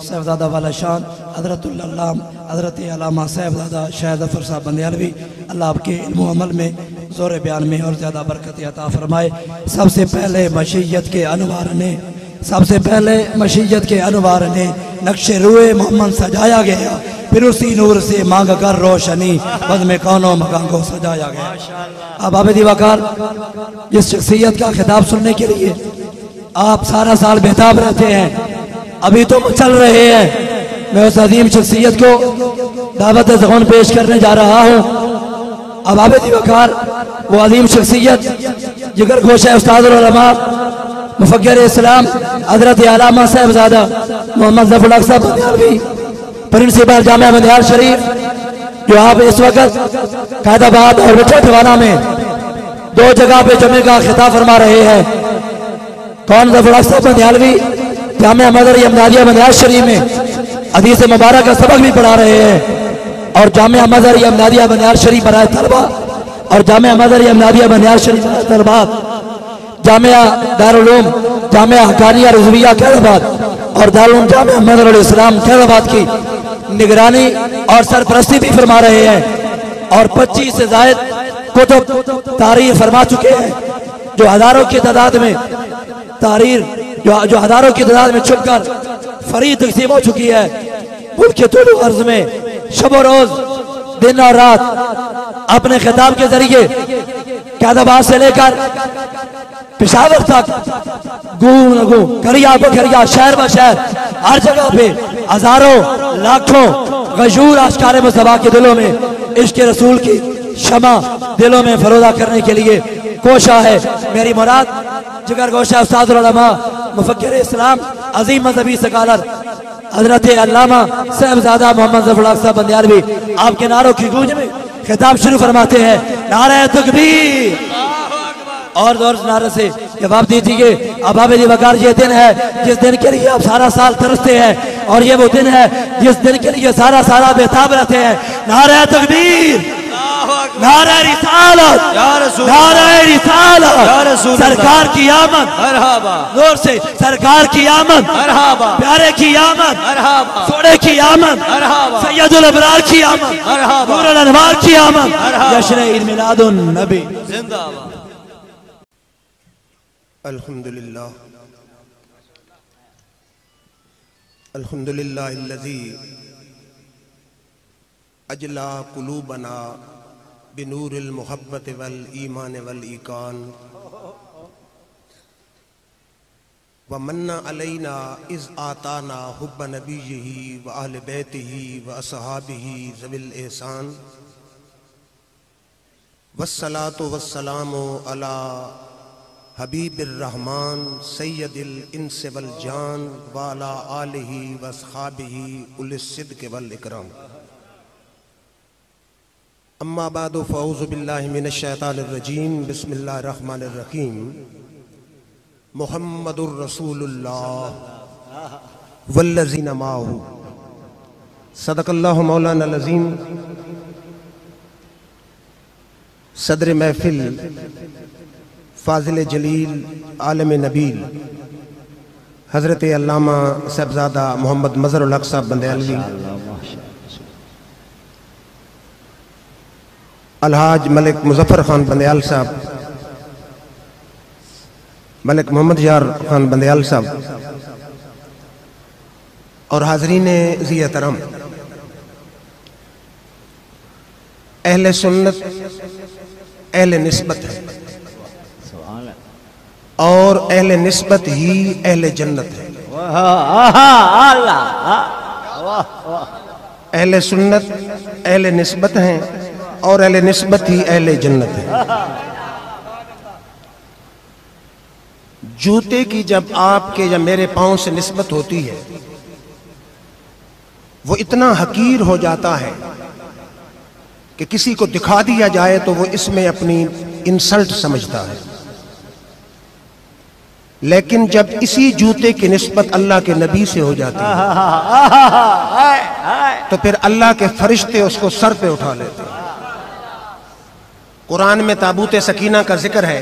صاحبزادہ والا شان حضرت اللہ حضرت علامہ صاحبزادہ شاہد ظفر صاحب بندیالوی، اللہ آپ کے علم و عمل میں زور بیان میں اور زیادہ برکت عطا فرمائے۔ سب سے پہلے مشیت کے انوار نے نقش روئے محمد سجایا گیا، پھر اسی نور سے مانگ کر روشنی بد میں کونوں مکان کو سجایا گیا۔ اب عابدی وقار جس شخصیت کا خطاب سننے کے لیے آپ سارا سال بہتاب رہتے ہیں، ابھی تو چل رہے ہیں، میں اس عظیم شخصیت کو دعوت زغون پیش کرنے جا رہا ہوں۔ اب عابدی وقار وہ عظیم شخصیت جگر گوشہ استاد العلماء مفکر اسلام حضرت علامہ صاحبزادہ محمد ظفر صاحب بندیالوی پرنسپل جامعہ بندیال شریف، جو آپ اس وقت قائد آباد اور بچہ ٹھوانا میں دو جگہ پہ جمعے کا خطاب فرما رہے ہیں۔ کون ظفر صاحب بندیالوی جامعہ مدری امدادیہ بندیال شریف میں حدیث مبارک کا سبق بھی پڑھا رہے ہیں، اور جامعہ مدری امدادیہ بندیال شریف برائے طلبہ اور جامعہ مدری امدادیہ بندیال شریف برائے طلبات، جامعہ دارالعلوم جامعہ حقانیہ رضویہ قائد آباد اور دارالعلوم جامعہ مدر الاسلام قائد آباد کی نگرانی اور سرپرستی بھی فرما رہے ہیں، اور 25 سے زائد کتب تحریر فرما چکے ہیں، جو ہزاروں کی تعداد میں چھپ کر فری تقسیم ہو چکی ہے۔ ملک کے طول و عرض میں شب و روز دن اور رات اپنے خطاب کے ذریعے قائد آباد سے لے کر پشاور تک گون گون کریا بکریا شہر و شہر ہر جگہ پہ ہزاروں لاکھوں غیور اشکار مصطفیٰ کے دلوں میں عشق رسول کی شمع دلوں میں فروزہ کرنے کے لیے کوشاں ہے۔ میری مراد جگر گوشہ استاد العلماء مفکر اسلام عظیم مذہبی سکالر حضرت علامہ صاحبزادہ محمد ظفر صاحب بندیالوی آپ کے نعروں کی گونج میں خطاب شروع فرماتے ہیں۔ نعرہ تکبیر، اور زور نعرے سے جواب دیجیے۔ اب عابدی وقار یہ دن ہے جس دن کے لیے آپ سارا سال ترستے ہیں، اور یہ وہ دن ہے جس دن کے لیے سارا سال بےتاب رہتے ہیں۔ نعرہ تکبیر، نعرہ رسالت، نعرہ رسالت، سرکار کی آمد، زور سے سرکار کی آمد، پیارے کی آمد، سوڑے کی آمد، سید الابرار کی آمد، نور الانوار کی آمد، جشن عید میلاد النبی زندہ باد۔ الحمدللہ الحمدللہ الذی اجلا قلوبنا بنور المحبت والایمان والایقان ومن علینا اذ آتانا حب نبیہ واہل بیتہ واصحابہ ذوی الاحسان والصلاة والسلام علی حبیب الرحمن سید الانس والجان وعلی آلہ واصحابہ اولی الصدق والاکرام۔ اما بعد فاعوذ باللہ من الشیطان الرجیم، بسم اللہ الرحمن الرحیم۔ محمد الرسول اللہ والذین معہ، صدق اللہ مولانا العظیم۔ صدر محفل فاضل جلیل عالم نبیل حضرت علامہ صاحبزادہ محمد مظہر الحق صاحب بندیالوی، الحاج ملک مظفر خان بندیال صاحب، ملک محمد یار خان بندیال صاحب، اور حاضرین ذی احترام، اہل سنت اہل نسبت ہے، اور اہل نسبت ہی اہل جنت ہے۔ اہل سنت اہل نسبت ہیں، اور اہل نسبت ہی اہل جنت ہے۔ جوتے کی جب آپ کے یا میرے پاؤں سے نسبت ہوتی ہے، وہ اتنا حقیر ہو جاتا ہے کہ کسی کو دکھا دیا جائے تو وہ اس میں اپنی انسلٹ سمجھتا ہے، لیکن جب اسی جوتے کی نسبت اللہ کے نبی سے ہو جاتی ہے تو پھر اللہ کے فرشتے اس کو سر پہ اٹھا لیتے ہیں۔ قرآن میں تابوت سکینہ کا ذکر ہے،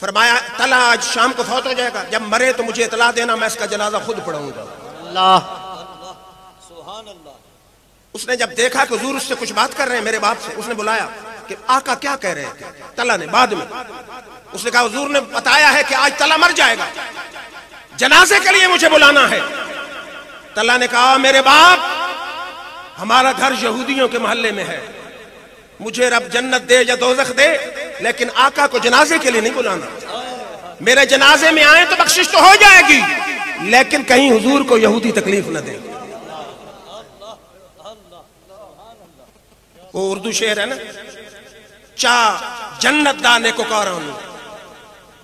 فرمایا طلحہ آج شام کو فوت ہو جائے گا، جب مرے تو مجھے اطلاع دینا، میں اس کا جنازہ خود پڑھوں گا۔ اللہ سبحان اللہ۔ اس نے جب دیکھا کہ حضور اس سے کچھ بات کر رہے ہیں میرے باپ سے، اس نے بلایا کہ آقا کیا کہہ رہے تھے؟ طلحہ نے بعد میں اس نے کہا حضور نے بتایا ہے کہ آج طلحہ مر جائے گا، جنازے کے لیے مجھے بلانا ہے۔ طلحہ نے کہا میرے باپ، ہمارا گھر یہودیوں کے محلے میں ہے، مجھے رب جنت دے یا دوزخ دے، لیکن آقا کو جنازے کے لیے نہیں بلانا۔ میرے جنازے میں آئیں تو بخشش تو ہو جائے گی، لیکن کہیں حضور کو یہودی تکلیف نہ دے۔ وہ اردو شعر ہے نا، چاہ جنت دا نیکو کارانو،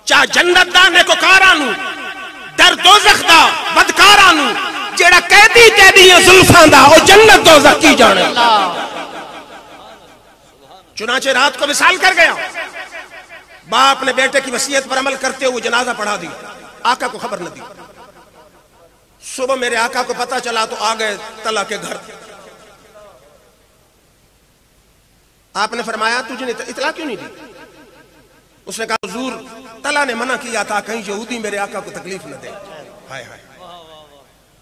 چاہ جنت دا نیکو کارانو، در دوزخ دا بدکارانو، جیڑا قیدی قیدی زلفان دا او جنت دوزخ کی جانے۔ چنانچہ رات کو وصال کر گیا، باپ نے بیٹے کی وصیت پر عمل کرتے ہوئے جنازہ پڑھا دی، آقا کو خبر نہ دی۔ صبح میرے آقا کو پتہ چلا تو آ گئے طلحہ کے گھر۔ آپ نے فرمایا تجھے اطلاع کیوں نہیں دی؟ اس نے کہا حضور طلحہ نے منع کیا تھا کہیں یہودی میرے آقا کو تکلیف نہ دے۔ ہائے ہائے۔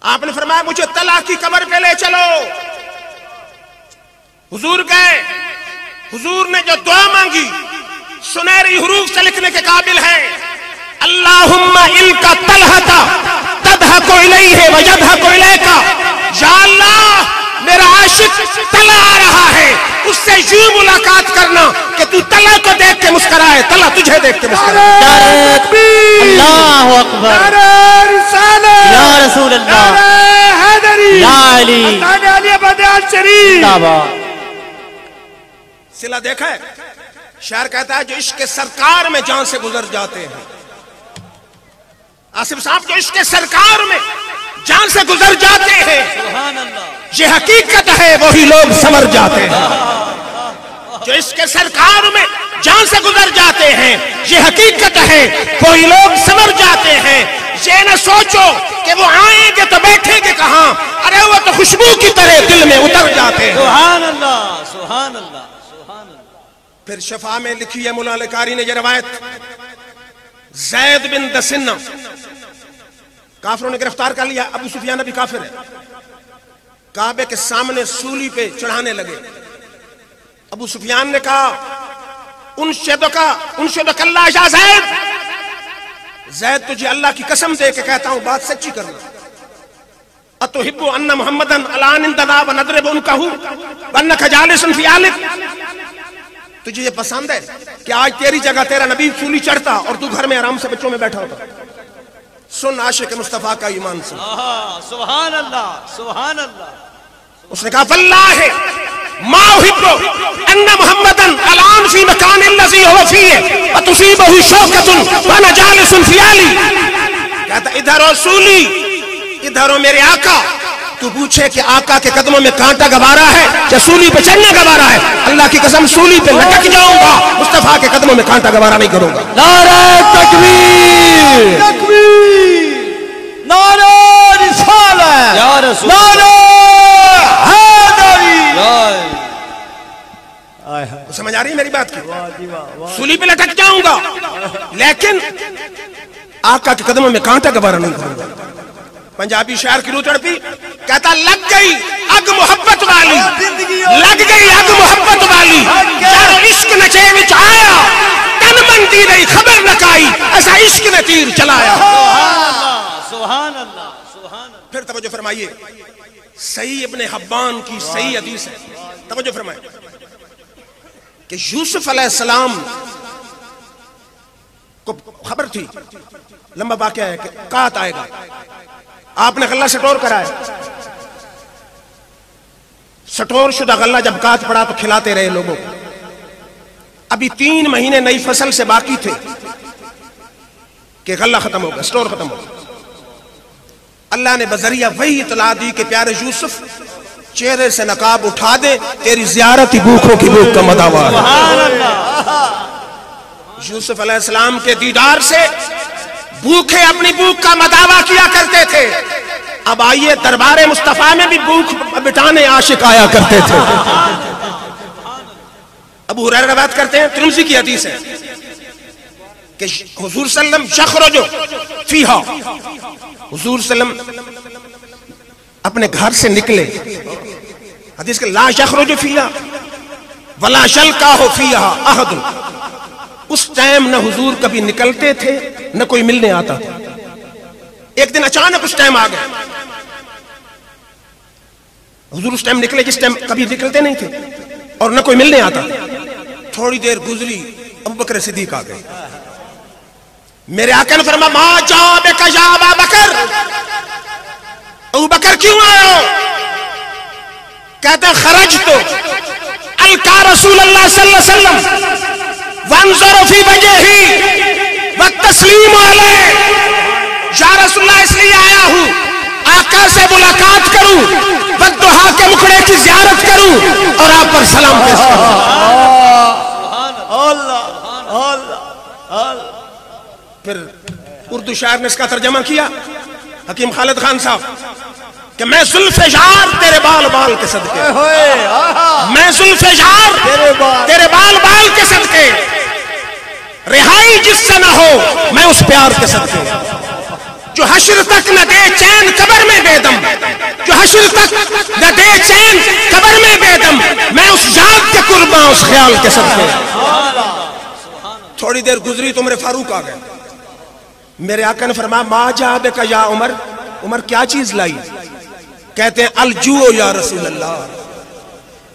آپ نے فرمایا مجھے طلحہ کی قبر پہ لے چلو۔ حضور گئے، حضور نے جو دعا مانگی سنہری حروف سے لکھنے کے قابل ہے، اللہم الکا طلحہ تدھک الیہ ویدھک الیک۔ یا اللہ میرا عاشق طلحہ آ رہا ہے، اس سے یوں ملاقات کرنا کہ تو طلحہ کو دیکھ کے مسکرائے، طلحہ تجھے دیکھ کے مسکرائے۔ اللہ اکبر، یا رسول اللہ، یا علی، صلہ دیکھا ہے؟ شاعر کہتا ہے جو عشق سرکار میں جان سے گزر جاتے ہیں، آصف صاحب جو عشق سرکار میں جان سے گزر جاتے ہیں، یہ حقیقت ہے وہی لوگ سمر جاتے ہیں۔ جو عشق سرکار میں جان سے گزر جاتے ہیں، یہ حقیقت ہے وہی لوگ سمر جاتے ہیں۔ یہ نہ سوچو کہ وہ آئیں گے تو بیٹھیں گے کہاں، ارے وہ تو خوشبو کی طرح دل میں اتر جاتے ہیں۔ سبحان اللہ سبحان اللہ سبحان اللہ۔ پھر شفا میں لکھی ہے مولا علی قاری نے یہ روایت، زید بن دسنہ کافروں نے گرفتار کر لیا، ابو سفیان بھی کافر ہے، کعبے کے سامنے سولی پہ چڑھانے لگے۔ ابو سفیان نے کہا انشدک اللہ یا زید، زید تجھے اللہ کی قسم دے کے کہتا ہوں بات سچی کرنا، اتحب ان محمدن الان اندنا ونضرب انکہ وانک جالس فی آلک، تجھے یہ پسند ہے کہ آج تیری جگہ تیرا نبی سولی چڑھتا اور تو گھر میں آرام سے بچوں میں بیٹھا ہوتا؟ سن عاشق مصطفیٰ کا ایمان سن۔ سبحان اللہ سبحان اللہ۔ اس نے کہا واللہ ما احب ان محمدن الان فی مکان الذی هو فیہ وتصیبہ شوکۃ وانا جالس فی آلی، کہتا ادھر ہو سولی، ادھر ہو میرے آقا، تو پوچھے کہ آقا کے قدموں میں کانٹا گوارا ہے یا سولی پہ چلنا گوارا ہے؟ اللہ کی قسم سولی پہ لٹک جاؤں گا، مصطفیٰ کے قدموں میں کانٹا گوارا نہیں کروں گا۔ نعرہ تکبیر، نعرہ رسالت، یا رسول نعرہ حیدری۔ سمجھ آ رہی ہے میری بات کی؟ سولی پہ لٹک جاؤں گا لیکن آقا کے قدموں میں کانٹا گوارا نہیں کروں گا۔ پنجابی شاعر کی روح تڑپی، کہتا لگ گئی اگ محبت والی، لگ گئی اگ محبت والی، یار عشق نچے وچ آیا، تن من دی رہی خبر نکائی، ایسا عشق نے تیر چلایا۔ سبحان اللہ سبحان اللہ۔ پھر توجہ فرمائیے، صحیح ابن حبان کی صحیح حدیث ہے، توجہ فرمائیے کہ یوسف علیہ السلام کو خبر تھی، لمبا واقعہ ہے کہ قحط آئے گا، آپ نے غلہ سٹور کرایا، سٹور شدہ غلہ جب قحط پڑا تو کھلاتے رہے لوگوں کو۔ ابھی 3 مہینے نئی فصل سے باقی تھے کہ غلہ ختم ہو گیا، سٹور ختم ہو گیا۔ اللہ نے بذریعہ وہی اطلاع دی کہ پیارے یوسف چہرے سے نقاب اٹھا دے، تیری زیارت ہی بھوکوں کی بھوک کا مداوا ہے۔ یوسف علیہ السلام کے دیدار سے بھوکے اپنی بھوک کا مداوا کیا کرتے تھے، اب آئیے دربار مصطفیٰ میں بھی بھوک بٹانے عاشق آیا کرتے تھے۔ ابو ہریرہ روایت کرتے ہیں، ترمذی کی حدیث ہے، کہ حضور صلی اللہ علیہ وسلم یخرج فیہا، حضور صلی اللہ علیہ وسلم اپنے گھر سے نکلے، حدیث کہ لا یخرج فیہا ولا یلقاہ فیہا احد، اس ٹائم نہ حضور کبھی نکلتے تھے نہ کوئی ملنے آتا تھا. ایک دن اچانک اس ٹائم آ گئے، حضور اس ٹائم نکلے جس ٹائم کبھی نکلتے نہیں تھے اور نہ کوئی ملنے آتا. تھوڑی دیر گزری، ابو بکر صدیق آ گئے. میرے آقا نے فرمایا ما جاء بک یا ابا بکر، ابو بکر کیوں آئے ہو؟ کہتے خرجت القا رسول اللہ صلی اللہ علیہ وسلم وانظر فی وجہہ والتسلیم علیہ، یا رسول اللہ اس لیے آیا ہوں آقا سے ملاقات کروں، والضحیٰ کے مکھڑے کی زیارت کروں اور آپ پر سلام پیش کروں. پھر اردو شاعر نے اس کا ترجمہ کیا حکیم خالد خان صاحب کہ میں زلف یار تیرے بال بال کے صدقے، میں زلف یار تیرے بال بال کے صدقے، رہائی جس سے نہ ہو میں اس پیار کے صدقے، جو حشر تک نہ دے چین قبر میں بے دم، جو حشر تک نہ دے چین قبر میں بے دم، میں اس یاد کے قرباں اس خیال کے صدقے. تھوڑی دیر گزری تو عمر فاروق آ گئے. میرے آقا نے فرمایا ما جاء بک یا عمر، عمر کیا چیز لائی؟ کہتے ہیں الجوع یا رسول اللہ،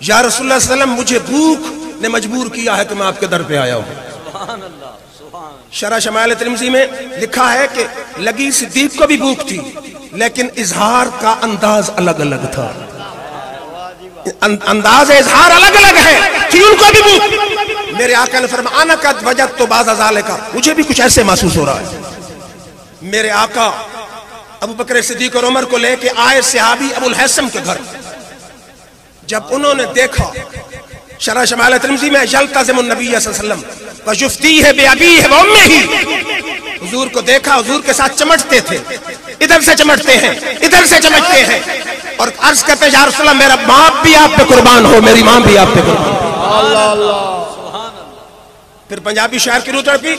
یا رسول اللہ صلی اللہ علیہ وسلم مجھے بھوک نے مجبور کیا ہے کہ میں آپ کے در پہ آیا ہوں. شرح شمائل ترمذی میں لکھا ہے کہ لگی صدیق کو بھی بھوک تھی لیکن اظہار کا انداز الگ الگ تھا، انداز اظہار الگ الگ ہے، تھی ان کو بھی بھوک. میرے آقا نے فرمایا انا قد وجدت بعض ذالک، مجھے بھی کچھ ایسے محسوس ہو رہا ہے. میرے آقا ابو بکر صدیق اور عمر کو لے کے آئے صحابی ابو الحسم کے گھر. جب انہوں نے دیکھا شرح شمائل ترمذی میں یلتزم النبی صلی اللہ علیہ وسلم ویفتیہ بابیہ وامہ، حضور کو دیکھا، حضور کے ساتھ چمٹتے تھے، ادھر سے چمٹتے ہیں ادھر سے چمٹتے ہیں اور عرض کرتے ہیں یا رسول اللہ میرا باپ بھی آپ پہ قربان ہو، میری ماں بھی آپ پہ قربان ہو. پھر پنجابی شاعر کی روح تڑپی،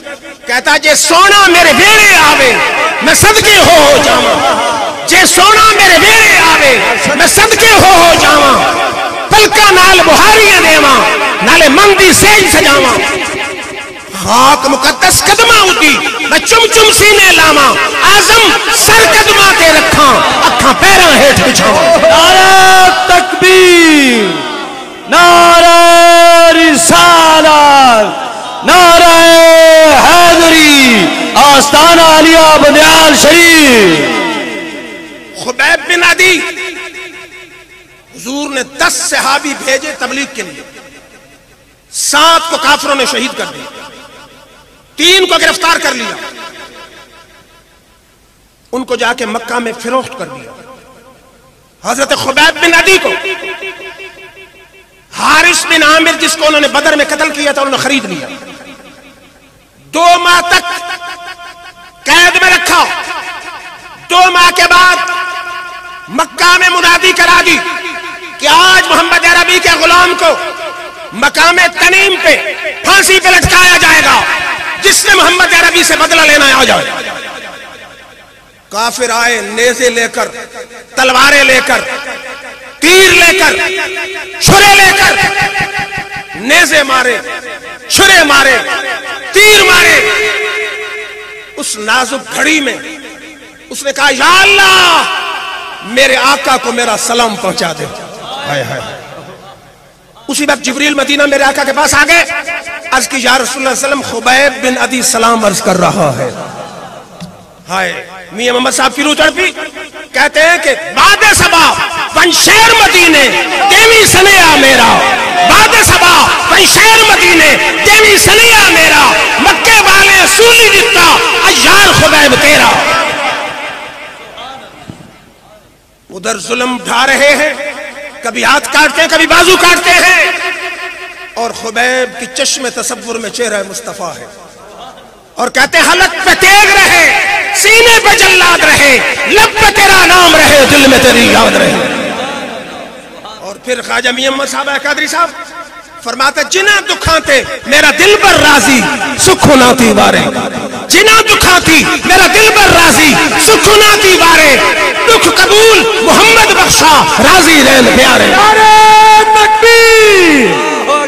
کہتا جے سونا میرے ویڑے آوے میں صدقے ہو جاواں، جے سونا میرے ویڑے آوے میں صدقے ہو جاواں، پلکا نال بہاریاں دیواں نالے مندی سیج سجاواں، خاک مقدس قدمہ اٹھی میں چم چم سینے لاواں، آزم سر قدمہ کے رکھاں اکھاں پیراں ہیٹھ بچھاواں. نعرہ تکبیر، نعرہ رسالت، نعرہ حیدری، آستانہ علیہ بندیال شریف. خبیب بن عدی، حضور نے 10 صحابی بھیجے تبلیغ کے لیے، 7 کو کافروں نے شہید کر دیا، 3 کو گرفتار کر لیا، ان کو جا کے مکہ میں فروخت کر دیا. حضرت خبیب بن عدی کو حارث بن عامر جس کو انہوں نے بدر میں قتل کیا تھا انہوں نے خرید لیا، 2 ماہ تک قید میں رکھا. 2 ماہ کے بعد مکہ میں منادی کرا دی کہ آج محمد عربی کے غلام کو مقام تنیم پہ پھانسی پہ لٹکایا جائے گا، جس نے محمد عربی سے بدلہ لینا آ جائے. کافر آئے نیزے لے کر، تلواریں لے کر، تیر لے کر، چھرے لے کر، نیزے مارے، چھرے مارے، تیر مارے. اس نازک گھڑی میں اس نے کہا یا اللہ میرے آقا کو میرا سلام پہنچا دے. اسی وقت جبریل مدینہ میرے آقا کے پاس آ گئے، عرض کی یا رسول اللہ صلی اللہ علیہ وسلم خبیب بن عدی سلام عرض کر رہا ہے. ہائے میاں محمد صاحب کی روح تڑپی، کہتے ہیں کہ بعد صبا پنشیر مدینے تیوی سنیا میرا، بعد صبا پنشیر مدینے تیوی سنیا میرا، مکے والے سولی جتا ایار خبیب تیرا. ادھر ظلم ڈھا رہے ہیں، کبھی ہاتھ کاٹتے ہیں کبھی بازو کاٹتے ہیں، اور خبیب کی چشم تصور میں چہرہ مصطفیٰ ہے، اور کہتے ہیں حلق پہ تیغ رہے، سینے پہ جلاد رہے، لب پہ تیرا نام رہے، دل میں تیری یاد رہے. اور پھر خواجہ میاں محمد صاحب قادری صاحب فرماتا جنا دکھاتے میرا دل پر راضی سکھ ناتی وارے جنا دکھاتی میرا دل پر راضی سکھ ناتی وارے دکھ قبول محمد بخشا راضی رہن پیارے نعرہ تکبیر،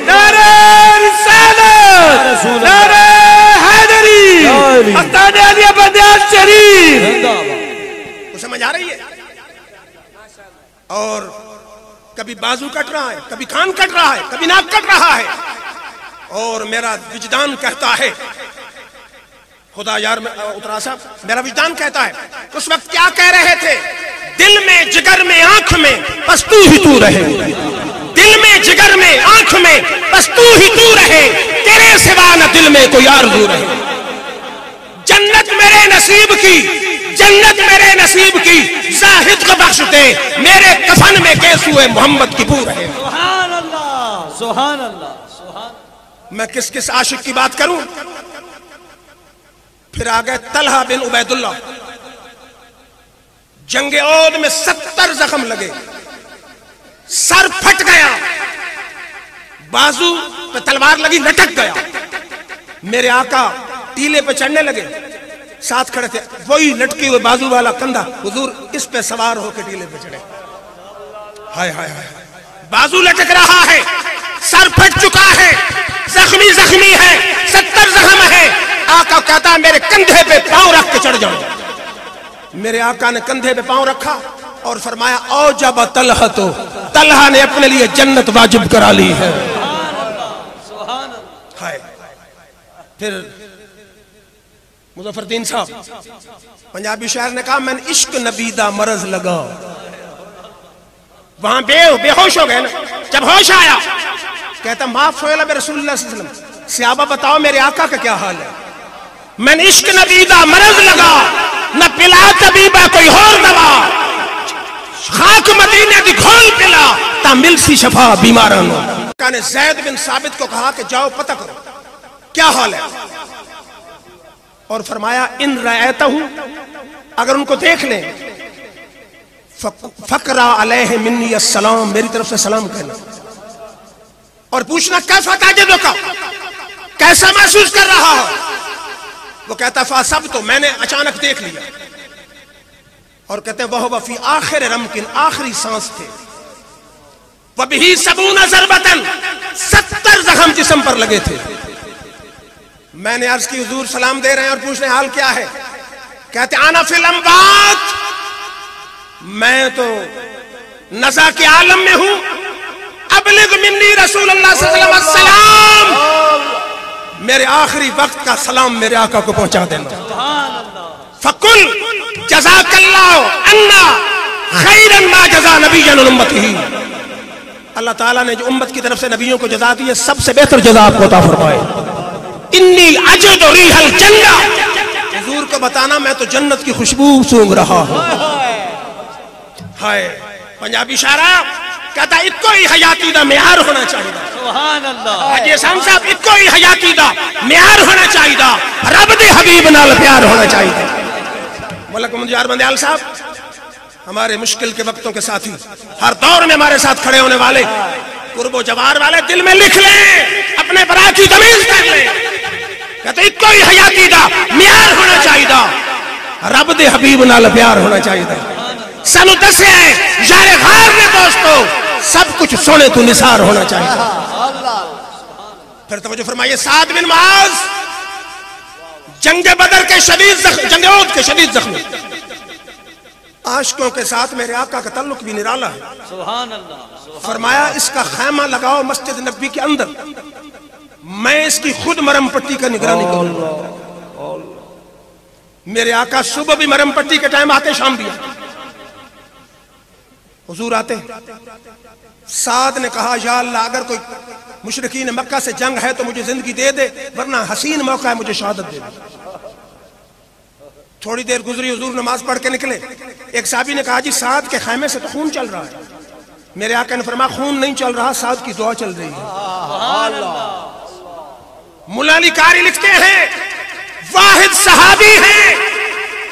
نعرہ رسالت، نعرہ حیدری، آستانہ علیہ بندیال شریف. تو سمجھ آ رہی ہے؟ اور کبھی بازو کٹ رہا ہے، کبھی کان کٹ رہا ہے، کبھی ناک کٹ رہا ہے، اور میرا وجدان کہتا ہے خدا یار اترا صاحب میرا وجدان کہتا ہے اس وقت کیا کہہ رہے تھے؟ دل میں جگر میں آنکھ میں بس تو ہی تو رہے، دل میں جگر میں آنکھ میں بس تو ہی تو رہے، تیرے سوا نہ دل میں کوئی آرزو رہے. جنت میرے نصیب کی، جنت میرے نصیب کی، زاہد کو بخش دے میرے کفن میں گیسوئے محمد کی بو رہے. سبحان اللہ، سبحان اللہ، سبحان. میں کس کس عاشق کی بات کروں؟ پھر آگئے طلحہ بن عبید اللہ. جنگ عہد میں 70 زخم لگے، سر پھٹ گیا، بازو پہ تلوار لگی لٹک گیا. میرے آقا ٹیلے پہ چڑھنے لگے، ساتھ کھڑے تھے، وہی لٹکی ہوئے بازو والا کندھا، حضور اس پہ سوار ہو کے ٹیلے پہ چڑھے. ہائے ہائے ہائے، بازو لٹک رہا ہے، سر پھٹ چکا ہے، زخمی زخمی ہے، 70 زخم ہے. آقا کہتا ہے میرے کندھے پہ پاؤں رکھ کے چڑھ جاؤ. میرے آقا نے کندھے پہ پاؤں رکھا اور فرمایا اوجب طلحہ، تو طلحہ نے اپنے لیے جنت واجب کرا لی ہے. ہائے. پھر مظفر الدین صاحب پنجابی شاعر نے کہا میں نے عشق نبی دا مرض لگا. وہاں بے ہوش ہو گئے نا. جب ہوش آیا کہتا معاف ہوئے لبے رسول اللہ صلی اللہ علیہ وسلم، صحابہ بتاؤ میرے آقا کا کیا حال ہے؟ میں نے عشق نبی دا مرض لگا، نہ پلا طبیبہ کوئی اور دوا، خاک مدینے دی کھول پلا تا مل سی شفا بیمارانوں. نے زید بن ثابت کو کہا کہ جاؤ پتہ کرو کیا حال ہے، اور فرمایا ان رأیتہ، اگر ان کو دیکھ لیں، فقرا علیہ منی السلام، میری طرف سے سلام کہنا، اور پوچھنا کیسا تاجدوں کا، کیسا محسوس کر رہا ہو؟ وہ کہتا فاسب، تو میں نے اچانک دیکھ لیا. اور کہتے وہ فی آخر رمکن، آخری سانس تھے، وبہی 70 ضربتن، 70 زخم جسم پر لگے تھے. میں نے عرض کی حضور سلام دے رہے ہیں اور پوچھ رہے ہیں حال کیا ہے؟ کہتے انا فی الاموات، میں تو نزا کے عالم میں ہوں، ابلغ منی رسول اللہ صلی اللہ علیہ وسلم السلام، میرے آخری وقت کا سلام میرے آقا کو پہنچا دینا. فقل جزاک اللہ انا خیرا ما جزا نبی امتہ، اللہ تعالیٰ نے جو امت کی طرف سے نبیوں کو جزا دی ہے سب سے بہتر جزا آپ کو عطا فرمائے. انی اجد ریح الجنہ، حضور کو بتانا میں تو جنت کی خوشبو سونگ رہا ہوں. ہائے. پنجابی شاعرہ کہتا اکو ہی حیاتی دا معیار ہونا چاہیے. سبحان اللہ. حاجی احسان صاحب اکو ہی حیاتی دا معیار ہونا چاہیے، رب دے حبیب نال پیار ہونا چاہیے. ملک مندیار بندیال صاحب ہمارے مشکل کے وقتوں کے ساتھی، ہر دور میں ہمارے ساتھ کھڑے ہونے والے، قرب و جوار والے، دل میں لکھ لیں، اپنے برا کی تمیز کر لیں. کہتے اکو ہی حیاتی دا معیار ہونا چاہیے، رب دے حبیب نال پیار ہونا چاہیے. سانو دسے یار غار نے دوستو سب کچھ سونے تو نثار ہونا چاہیے. پھر توجہ فرمائیے، سعد بن معاذ جنگ بدر کے شدید جنگ عہد کے شدید زخمی، عاشقوں کے ساتھ میرے آقا کا تعلق بھی نرالا ہے. سبحان اللہ. فرمایا اس کا خیمہ لگاؤ مسجد نبی کے اندر، میں اس کی خود مرم پٹی کا نگرانی کروں گا. میرے آقا صبح بھی مرم پٹی کے ٹائم آتے، شام بھی آتے. حضور آتے. سعد نے کہا یا اللہ اگر کوئی مشرکین مکہ سے جنگ ہے تو مجھے زندگی دے دے، ورنہ حسین موقع ہے مجھے شہادت دے دے. تھوڑی دیر گزری، حضور نماز پڑھ کے نکلے. ایک صحابی نے کہا جی سعد کے خیمے سے تو خون چل رہا ہے. میرے آقا نے فرمایا خون نہیں چل رہا، سعد کی دعا چل رہی ہے. سبحان اللہ. مولا علی قاری لکھتے ہیں واحد صحابی ہیں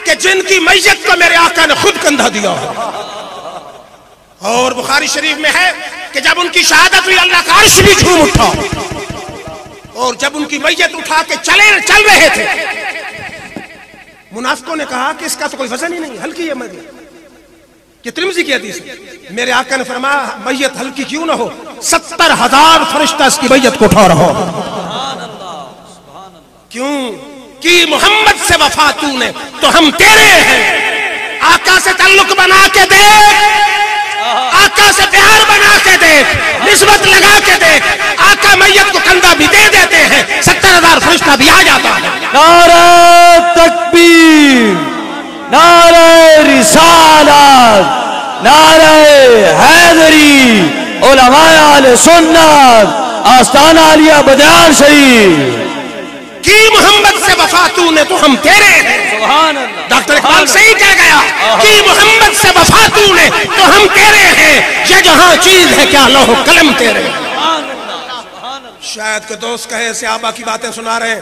کہ جن کی میت کو میرے آقا نے خود کندھا دیا. اور بخاری شریف میں ہے کہ جب ان کی شہادت ہوئی اللہ کا عرش بھی جھوم اٹھا، اور جب ان کی میت اٹھا کے چل رہے تھے، منافقوں نے کہا کہ اس کا تو کوئی وزن ہی نہیں، ہلکی ہے میت۔ یہ ترمذی کی حدیث ہے۔ میرے آقا نے فرمایا میت ہلکی کیوں نہ ہو، 70,000 فرشتہ اس کی میت کو اٹھا رہا ہو۔ کیوں کی محمد سے وفا تو نے تو ہم تیرے ہیں۔ آقا سے تعلق بنا کے دیکھ، آقا سے پیار بنا کے دیکھ، نسبت لگا کے دیکھ، آقا میت کو کندھا بھی دے دیتے ہیں، 70,000 فرشتہ بھی آ جاتا ہے۔ نعرہ تکبیر، نعرہ رسالت، نعرہ حیدری، علماء اہل سنت، آستانہ عالیہ بدیان شریف۔ کی محمد سے وفا تو نے تو ہم تیرے ہیں۔ سبحان اللہ۔ ڈاکٹر اقبال صحیح کہہ گیا، کی محمد سے وفا تو نے تو ہم تیرے ہیں، یہ جہاں چیز ہے کیا لوح و قلم تیرے ہیں۔ سبحان اللہ، سبحان اللہ۔ شاید کہ دوست کہے صحابہ کی باتیں سنا رہے ہیں،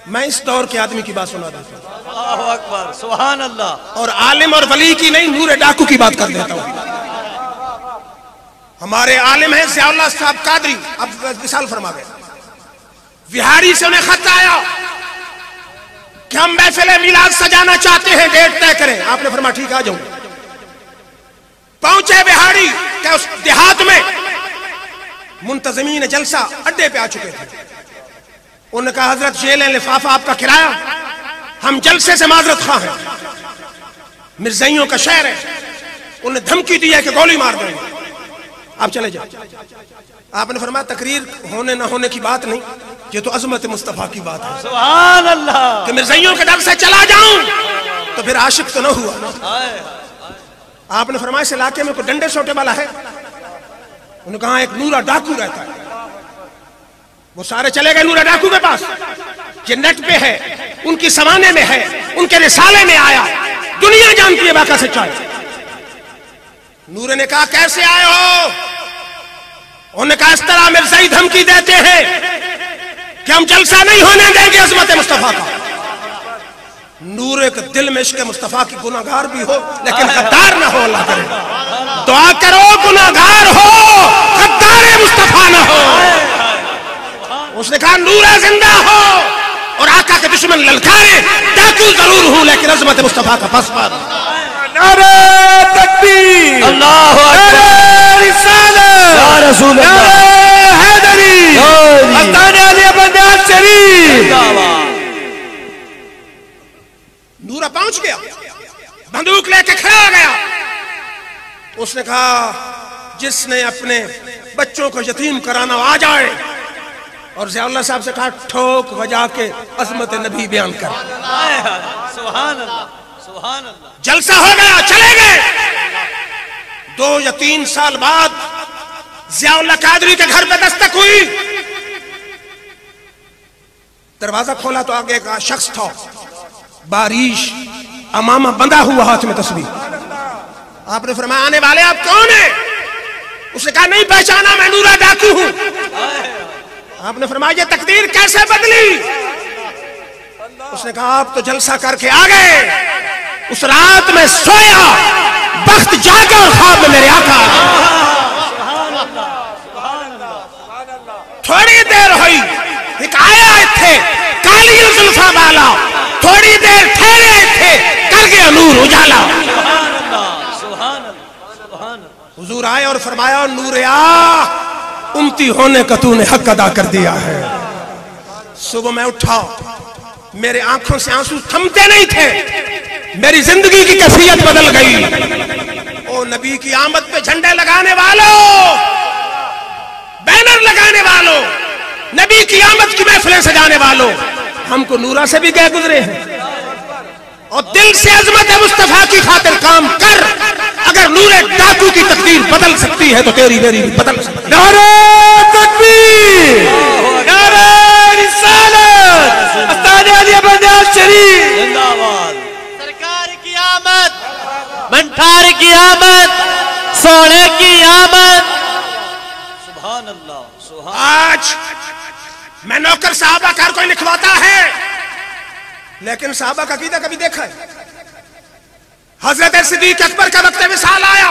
میں اس دور کے آدمی کی بات سنا دیتا ہوں، اللہ اکبر، سبحان اللہ۔ اور عالم اور ولی کی نہیں، نور ڈاکو کی بات کر دیتا ہوں۔ ہمارے عالم ہیں ضیاء اللہ صاحب قادری، اب مثال فرما گئے، بہاری سے انہیں خط آیا کہ ہم محفل میلاد سجانا چاہتے ہیں، ڈیٹ طے کریں۔ آپ نے فرمایا ٹھیک آ جاؤں۔ پہنچے بہاری کہ اس دیہات میں منتظمین جلسہ اڈے پہ آ چکے تھے۔ انہوں نے کہا حضرت یہ لیں لفافہ آپ کا کرایہ، ہم جلسے سے معذرت خواہ ہیں، مرزائیوں کا شہر ہے۔ انہوں نے دھمکی دی ہے کہ گولی مار دیں گے، آپ چلے جائیں۔ آپ نے فرمایا تقریر ہونے نہ ہونے کی بات نہیں، یہ تو عظمت مصطفیٰ کی بات ہے سبحان اللہ۔ کہ مرزائیوں کے ڈر سے چلا جاؤں تو پھر عاشق تو نہ ہوا۔ آپ نے فرمایا اس علاقے میں کوئی ڈنڈے سوٹے والا ہے؟ انہوں نے کہا ایک نورا ڈاکو رہتا ہے۔ وہ سارے چلے گئے نورا ڈاکو کے پاس، یہ نیٹ پہ ہے، ان کی سوانے میں ہے، ان کے رسالے میں آیا، دنیا جانتی ہے واقعہ سچائی۔ نورے نے کہا کیسے آئے ہو؟ انہوں نے کہا اس طرح مرزائی دھمکی دیتے ہیں کہ ہم جلسہ نہیں ہونے دیں گے عظمت مصطفیٰ کا۔ نور کے دل میں عشق مصطفیٰ کی گناہگار بھی ہو لیکن غدار نہ ہو، اللہ کرے دعا کرو گناہگار ہو غدار مصطفیٰ نہ ہو۔ اس نے کہا نور زندہ ہو اور آقا کے دشمن للکارے، ڈاکو ضرور ہوں لیکن عظمت مصطفیٰ کا پس پر۔ نعرہ تکبیر، اللہ اکبر، نعرہ رسالت، یا رسول اللہ، نعرہ حیدری، آستانہ عالیہ بدیان شریف۔ نورا پہنچ گیا، بندوق لے کے کھڑا ہو گیا۔ اس نے کہا جس نے اپنے بچوں کو یتیم کرانا آ جائے، اور ضیاء اللہ صاحب سے کہا ٹھوک بجا کے عظمت نبی بیان کر۔ سبحان اللہ، سبحان اللہ۔ جلسہ ہو گیا، چلے گئے۔ 2 یا 3 سال بعد ضیاء اللہ قادری کے گھر پہ دستک ہوئی۔ دروازہ کھولا تو آگے ایک شخص تھا، باریش، امامہ بندھا ہوا، ہاتھ میں تسبیح۔ آپ نے فرمایا آنے والے آپ کون ہیں؟ اس نے کہا نہیں پہچانا، میں نورا ڈاکو ہوں۔ آپ نے فرمایا یہ تقدیر کیسے بدلی؟ اس نے کہا آپ تو جلسہ کر کے آ گئے، اس رات میں سویا، بخت جاگا، خواب میں میرے آقا آ گئے۔ تھوڑی دیر ہوئی، ایک آیا تھے کالی زلفاں والا، تھوڑی دیر ٹھہرے تھے، کر گیا نور اجالا۔ حضور آئے اور فرمایا نور آ، امتی ہونے کا تو نے حق ادا کر دیا ہے۔ صبح میں اٹھا، میرے آنکھوں سے آنسو تھمتے نہیں تھے، میری زندگی کی کیفیت بدل گئی۔ او نبی کی آمد پہ جھنڈے لگانے والوں، بینر لگانے والوں، نبی کی آمد کی محفلیں سجانے والوں، ہم کو نورا سے بھی گئے گزرے ہیں، اور دل سے عظمت مصطفیٰ کی خاطر کام کر۔ اگر نور ڈاکو کی تقدیر بدل سکتی ہے تو تیری میری بھی بدل سکتی ہے۔ نعرہ تکبیر، نعرہ رسالت، آستانہ عالیہ بدیان شریف۔ زندہ باد۔ سرکار کی آمد، منٹھار کی آمد، سونے کی آمد۔ سبحان اللہ، سبحان۔ آج میں نوکر صحابہ کار کوئی لکھواتا ہے، لیکن صحابہ کا عقیدہ کبھی دیکھا ہے؟ حضرت صدیق اکبر کا وقت وصال آیا،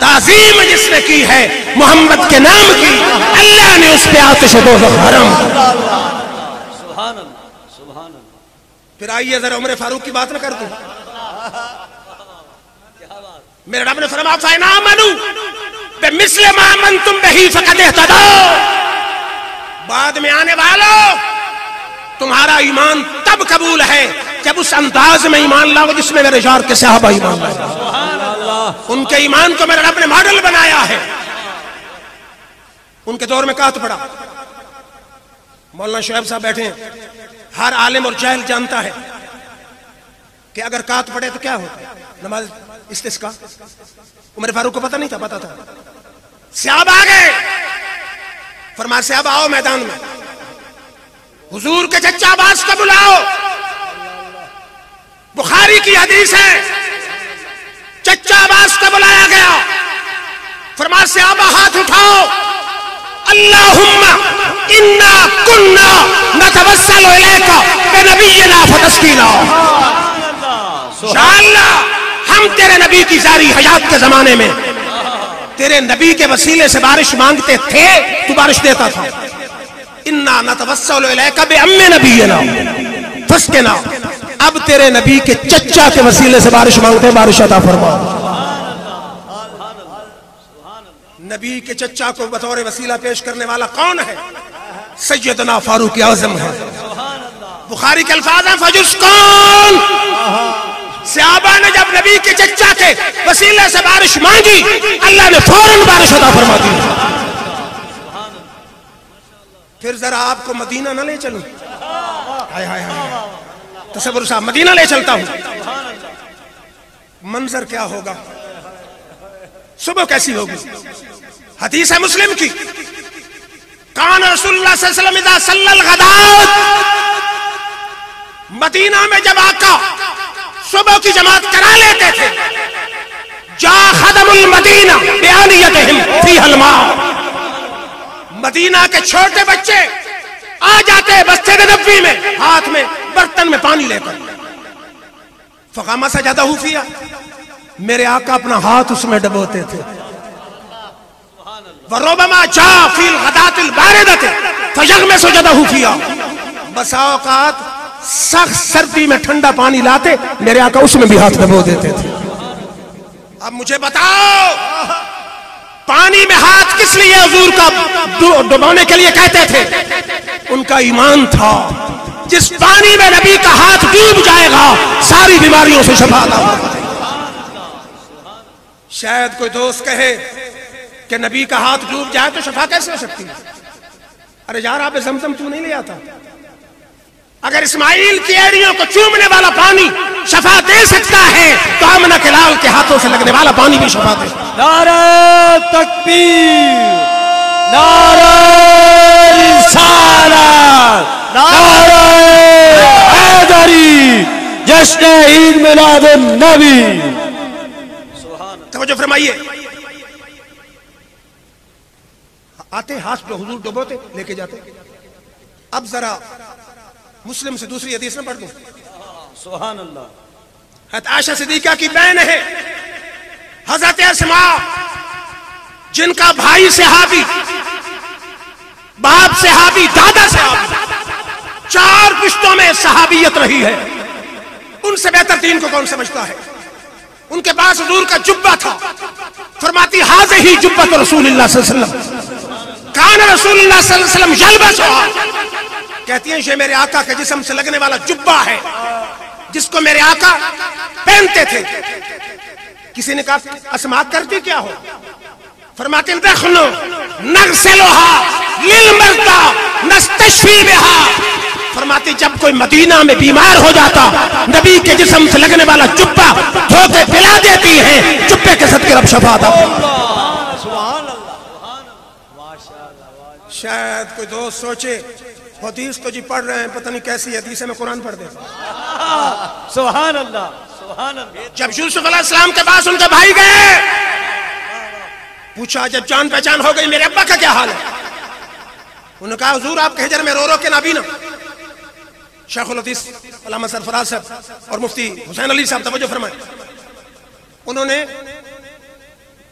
تعظیم جس نے کی ہے محمد کے نام کی، اللہ نے اس پہ آتش دوزخ حرام۔ سبحان اللہ سبحان اللہ۔ پھر آئیے ذرا عمر فاروق کی بات نہ کر دوں۔ میرے رب نے فرمایا فَإِنْ آمَنُوا بِمِثْلِ مَا آمَنْتُمْ بِهِ فَقَدِ اهْتَدَوْا۔ بعد میں آنے والوں، تمہارا ایمان تب قبول ہے جب اس انداز میں ایمان لاؤ جس میں میرے یار کے صحابہ ایمان لائے۔ ان کے ایمان کو میرے رب نے ماڈل بنایا ہے۔ ان کے دور میں کہت پڑا، مولانا شعیب صاحب بیٹھے ہیں، ہر عالم اور جاہل جانتا ہے کہ اگر کہت پڑے تو کیا ہوتا ہے، نماز استسقاء۔ عمر فاروق کو پتہ نہیں تھا، پتہ تھا۔ صحابہ آ گئے، فرمایا صحابہ آؤ میدان میں، حضور کے چچا عباس کو بلاؤ۔ بخاری کی حدیث ہے، چچا عباس کو بلایا گیا، فرمایا صحابہ ہاتھ اٹھاؤ، اللہم انا کننا نتوسل الیک بنبینا فتسقینا۔ انشاءاللہ ہم تیرے نبی کی ساری حیات کے زمانے میں تیرے نبی کے وسیلے سے بارش مانگتے تھے، تو بارش دیتا تھا۔ انا نتوسل الیک بعم نبینا فاسقنا، اب تیرے نبی کے چچا کے وسیلے سے بارش مانگتے، بارش عطا فرما۔ نبی کے چچا کو بطور وسیلہ پیش کرنے والا کون ہے؟ سیدنا فاروق اعظم ہے۔ بخاری کے الفاظ ہیں فجس کون، صحابہ نے جب نبی کے چچا کے وسیلے سے بارش مانگی، اللہ نے فوراً بارش عطا فرما دی۔ پھر ذرا آپ کو مدینہ نہ لے چلوں، ہائے ہائے ہائے، تصور صاحب مدینہ لے چلتا ہوں، منظر کیا ہوگا، صبح کیسی ہوگی۔ حدیث ہے مسلم کی، کان رسول اللہ صلی اللہ علیہ وسلم اذا صلی الغداۃ، مدینہ میں جب آقا صبح کی جماعت کرا لیتے تھے، جا خدم المدینہ بآنیتہم فیہا الماء، مدینہ کے چھوٹے بچے آ جاتے مسجد نبوی میں ہاتھ میں برتن میں پانی لے کر، فقام سجدہ فیہا، میرے آقا اپنا ہاتھ اس میں ڈبوتے تھے۔ وَرُبَمَا جَاءَ فِي الْغَدَاةِ الْبَارِدَةِ فَيَغْمِسُ يَدَهُ فِيهَا، بسا اوقات سخت سردی میں ٹھنڈا پانی لاتے، میرے آقا اس میں بھی ہاتھ ڈبو دیتے تھے۔ اب مجھے بتاؤ، پانی میں ہاتھ کس لیے حضور کا ڈبونے کے لیے کہتے تھے؟ ان کا ایمان تھا جس پانی میں نبی کا ہاتھ ڈوب جائے گا ساری بیماریوں سے شفا ہوگا۔ شاید کوئی دوست کہے کہ نبی کا ہاتھ ڈوب جائے تو شفا کیسے ہو سکتی ہے؟ ارے یار آپ زمزم کیوں نہیں لے آتا؟ اگر اسماعیل کی ایڑیوں کو چومنے والا پانی شفا دے سکتا ہے تو آمنہ کے لال کے ہاتھوں سے لگنے والا پانی بھی شفا دے۔ نعرہ تکبیر، نعرہ رسالت، نعرہ حیدری، جشن عید میلاد النبی۔ توجہ فرمائیے، آتے ہاتھ پہ حضور ڈبوتے لے کے جاتے۔ اب ذرا مسلم سے دوسری حدیث نہ پڑھ دوں، سبحان اللہ۔ حضرت عائشہ صدیقہ کی بہن ہے حضرت اسماء، جن کا بھائی صحابی، باپ صحابی، دادا صحابی، 4 پشتوں میں صحابیت رہی ہے۔ ان سے بہتر دین کو کون سمجھتا ہے؟ ان کے پاس حضور کا جبہ تھا، فرماتی ہذہ جبۃ رسول اللہ صلی اللہ علیہ وسلم، کان رسول اللہ صلی اللہ علیہ وسلم یلبسها، کہتی ہیں یہ میرے آقا کے جسم سے لگنے والا جبہ ہے جس کو میرے آقا پہنتے تھے۔ کسی نے کہا اسماء کرتی کیا ہو؟ فرماتے ہیں نحن نغسلها للمرضى نستشفی بها، فرماتی جب کوئی مدینہ میں بیمار ہو جاتا نبی کے جسم سے لگنے والا جبہ دھو کے پلا دیتی ہیں، جبے کے صدقے رب شفا عطا۔ شاید کوئی دوست سوچے حدیث تو جی پڑھ رہے ہیں، پتہ نہیں کیسی حدیث ہے، میں قرآن پڑھ دیتا۔ سبحان اللہ سبحان اللہ۔ جب یوسف علیہ السلام کے پاس ان کے بھائی گئے، پوچھا جب جان پہچان ہو گئی میرے ابا کا کیا حال ہے؟ انہوں نے کہا حضور آپ کے ہجر میں رو رو کے نابینا۔ شیخ الحدیث علامہ سرفراز صاحب اور مفتی حسین علی صاحب توجہ فرمائیں، انہوں نے